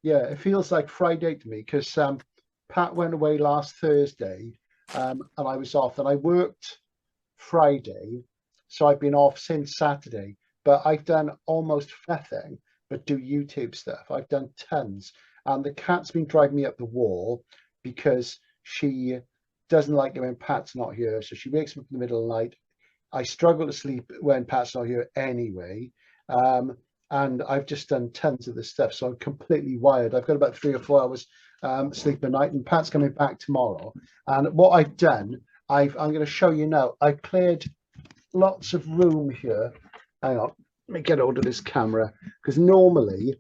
Yeah, it feels like Friday to me because Pat went away last Thursday, and I was off, and I worked Friday, so I've been off since Saturday. But I've done almost nothing but do YouTube stuff. I've done tons, and the cat's been driving me up the wall because she doesn't like it when Pat's not here. So she wakes up in the middle of the night. I struggle to sleep when Pat's not here anyway. And I've just done tons of this stuff, so I'm completely wired. I've got about 3 or 4 hours sleep a night, and Pat's coming back tomorrow. And what I've done, I'm going to show you now. I cleared lots of room here. Hang on, let me get hold of this camera, because normally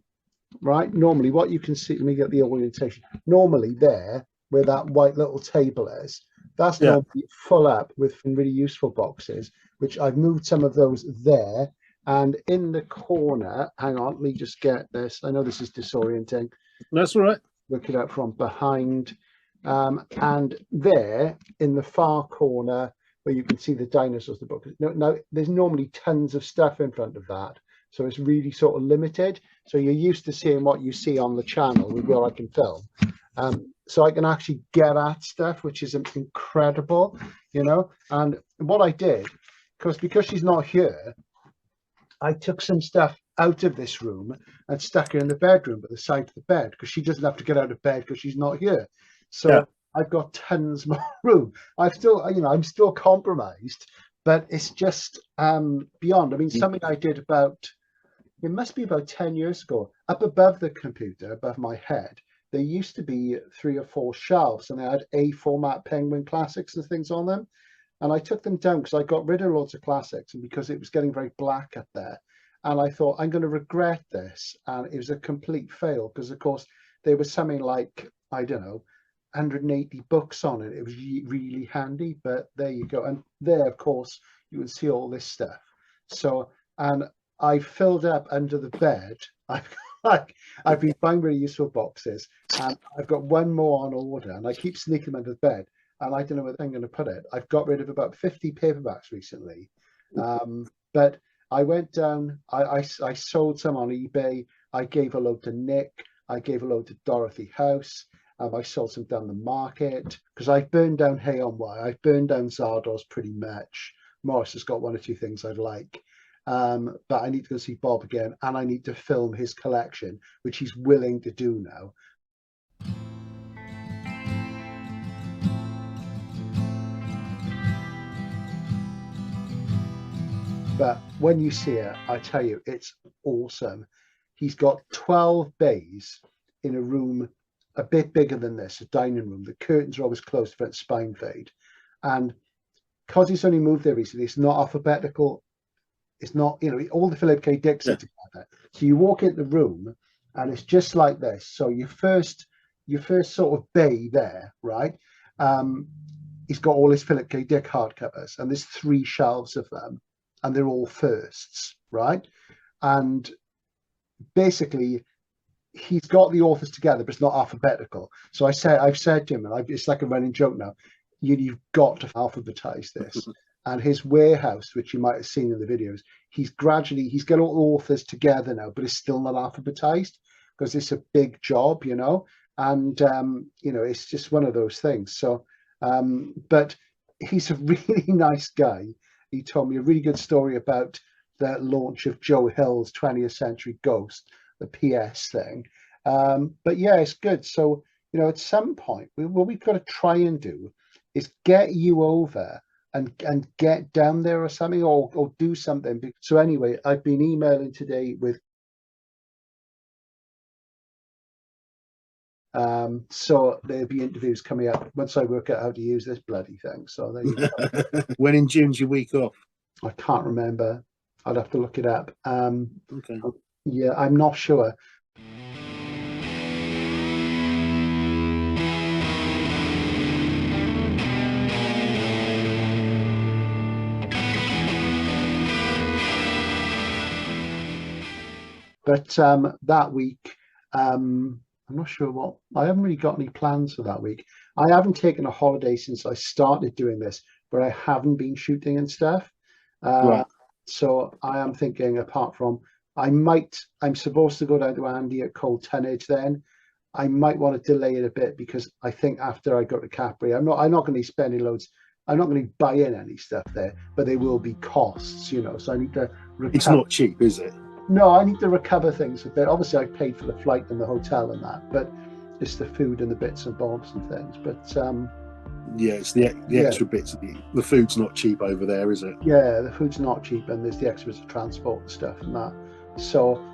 what you can see, let me get the orientation. Normally there, where that white little table is, that's normally full up with some really useful boxes, which I've moved some of those there. And in the corner, hang on, let me just get this. I know this is disorienting. That's all right. Look it up from behind. And there in the far corner where you can see the dinosaurs, the book. No, there's normally tons of stuff in front of that. So it's really sort of limited. So you're used to seeing what you see on the channel with where I can film. So I can actually get at stuff, which is incredible, you know. And what I did, because she's not here, I took some stuff out of this room and stuck her in the bedroom at the side of the bed, because she doesn't have to get out of bed because she's not here. So I've got tons more room. I'm still compromised, but it's just beyond. I mean, something I did it must be about 10 years ago, up above the computer, above my head, there used to be 3 or 4 shelves, and they had A format Penguin classics and things on them. And I took them down because I got rid of lots of classics, and because it was getting very black up there. And I thought, I'm going to regret this. And it was a complete fail because, of course, there was something like, I don't know, 180 books on it. It was really handy, but there you go. And there, of course, you can see all this stuff. So, and I filled up under the bed. I've been buying really useful boxes, and I've got one more on order, and I keep sneaking them under the bed. And I don't know where I'm going to put it. I've got rid of about 50 paperbacks recently. But I went down, I sold some on eBay. I gave a load to Nick. I gave a load to Dorothy House. I sold some down the market because I've burned down Hay on Wye. I've burned down Zardoz pretty much. Morris has got 1 or 2 things I'd like. But I need to go see Bob again, and I need to film his collection, which he's willing to do now. But when you see it, I tell you, it's awesome. He's got 12 bays in a room a bit bigger than this, a dining room. The curtains are always closed to prevent spine fade. And because he's only moved there recently, it's not alphabetical. It's not, you know, all the Philip K. Dicks are together. So you walk in the room and it's just like this. So your first sort of bay there, right? He's got all his Philip K. Dick hardcovers, and there's 3 shelves of them, and they're all firsts, right? And basically, he's got the authors together, but it's not alphabetical. So I've said to him, and it's like a running joke now, you've got to alphabetize this. And his warehouse, which you might have seen in the videos, he's got all the authors together now, but it's still not alphabetized because it's a big job, you know. And you know, it's just one of those things. So but he's a really nice guy. He told me a really good story about the launch of Joe Hill's 20th Century Ghost, the PS thing. But yeah, it's good. So, you know, at some point, what we've got to try and do is get you over and get down there or something, or do something. So anyway, I've been emailing today with so there'll be interviews coming up once I work out how to use this bloody thing. So there you go. When in June's your week off? I can't remember. I'd have to look it up. Okay. Yeah, I'm not sure. But that week, I'm not sure what. I haven't really got any plans for that week. I haven't taken a holiday since I started doing this, but I haven't been shooting and stuff. Right. So I am thinking, apart from, I'm supposed to go down to Andy at Cold Tonnage then, I might want to delay it a bit, because I think after I go to Capri, I'm not going to be spending loads. I'm not going to be buying any stuff there, but there will be costs, So I need to recover. It's not cheap, is it? No, I need to recover things a bit. Obviously, I paid for the flight and the hotel and that, but it's the food and the bits and bobs and things. But yeah, it's the extra bits. The food's not cheap over there, is it? Yeah, the food's not cheap, and there's the extras of transport and stuff and that. So,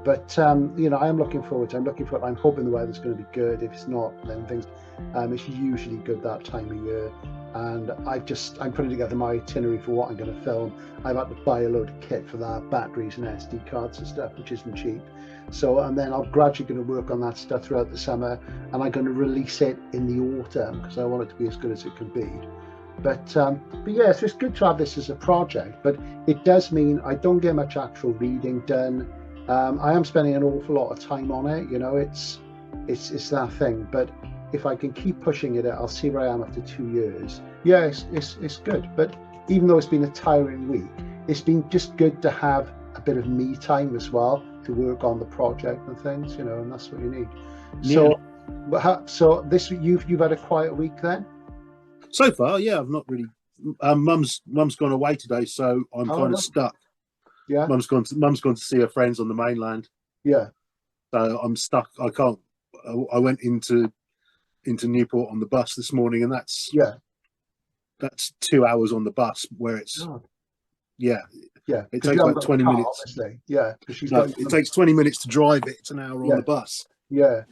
but I am looking forward to it. I'm hoping the weather's going to be good. If it's not, then things, it's usually good that time of year. And I'm putting together my itinerary for what I'm going to film. I've had to buy a load of kit for that, batteries and SD cards and stuff, which isn't cheap. So, and then I'm gradually going to work on that stuff throughout the summer, and I'm going to release it in the autumn, because I want it to be as good as it can be. But yeah, so it's good to have this as a project, but it does mean I don't get much actual reading done. I am spending an awful lot of time on it, it's that thing. But if I can keep pushing it, I'll see where I am after 2 years. Yeah, it's good. But even though it's been a tiring week, it's been just good to have a bit of me time as well, to work on the project and things, and that's what you need. Yeah. So this you've had a quiet week then? So far, yeah, I've not really. Mum's gone away today, so I'm kind of stuck. Yeah. Mum's gone to see her friends on the mainland. Yeah. So I'm stuck. I can't. I went into Newport on the bus this morning, and that's 2 hours on the bus, where it's it takes like 20 minutes. Obviously. Yeah, because it takes 20 minutes to drive it. It's an hour on the bus. Yeah,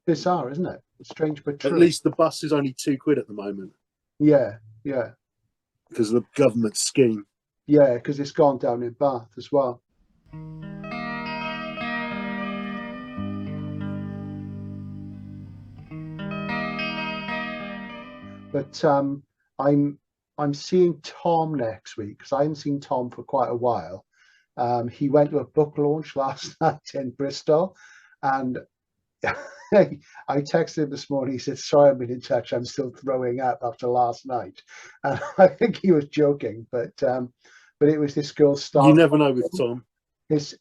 bizarre, isn't it? It's strange but true. At least the bus is only £2 at the moment. Yeah. Because of the government scheme. Yeah, because it's gone down in Bath as well. But I'm seeing Tom next week, because I haven't seen Tom for quite a while. He went to a book launch last night in Bristol, and I texted him this morning. He said, "Sorry, I've been in touch. I'm still throwing up after last night." And I think he was joking, but it was this girl's start. You never know with Tom.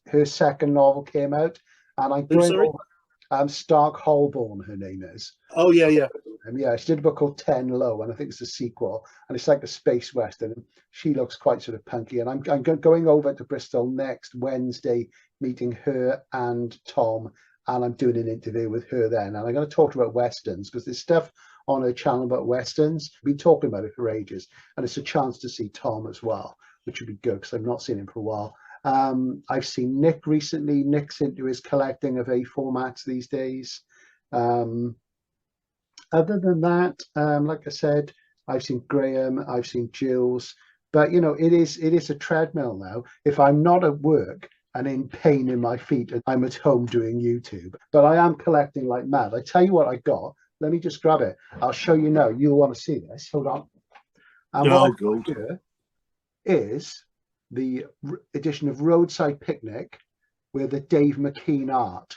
Her second novel came out, and I'm going over. Stark Holborn, her name is. Oh yeah. Yeah, she did a book called 10 Low, and I think it's a sequel, and it's like a space western. And she looks quite sort of punky, and I'm going over to Bristol next Wednesday, meeting her and Tom. And I'm doing an interview with her then. And I'm going to talk about westerns, because there's stuff on her channel about westerns. We've been talking about it for ages. And it's a chance to see Tom as well, which would be good, because I've not seen him for a while. I've seen Nick recently. Nick's into his collecting of A formats these days. Other than that, like I said, I've seen Graham, I've seen Jules. But, it is a treadmill now. If I'm not at work and in pain in my feet, I'm at home doing YouTube. But I am collecting like mad. I tell you what I got. Let me just grab it. I'll show you now. You'll want to see this. Hold on. And what I've got here is the edition of Roadside Picnic with the Dave McKean art.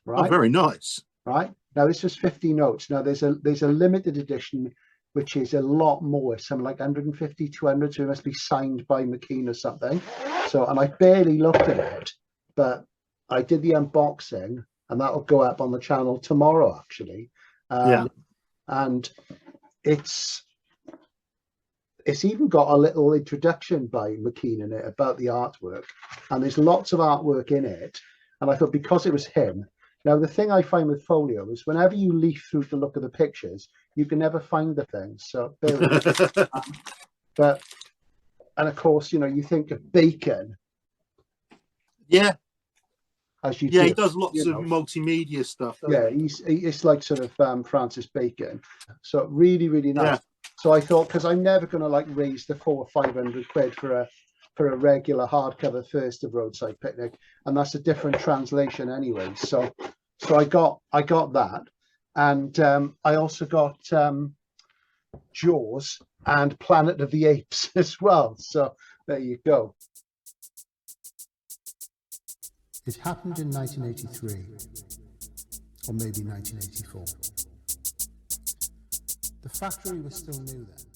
Right? Oh, very nice. Right? Now, this is 50 notes. Now, there's a limited edition, which is a lot more, something like 150, 200, so it must be signed by McKean or something. So, and I barely looked at it, but I did the unboxing, and that'll go up on the channel tomorrow, actually. And it's even got a little introduction by McKean in it about the artwork, and there's lots of artwork in it. And I thought, because it was him. Now, the thing I find with folio is whenever you leaf through to look at the pictures, you can never find the things. So, bear with me. And of course, you think of Bacon. Yeah. As you do, he does lots of multimedia stuff. Yeah, it's like sort of Francis Bacon. So really, really nice. Yeah. So I thought, because I'm never going to raise the £400 or £500 for a regular hardcover first of Roadside Picnic, and that's a different translation anyway. So I got that, and I also got Jaws and Planet of the Apes as well. So there you go. It happened in 1983, or maybe 1984. The factory was still new then.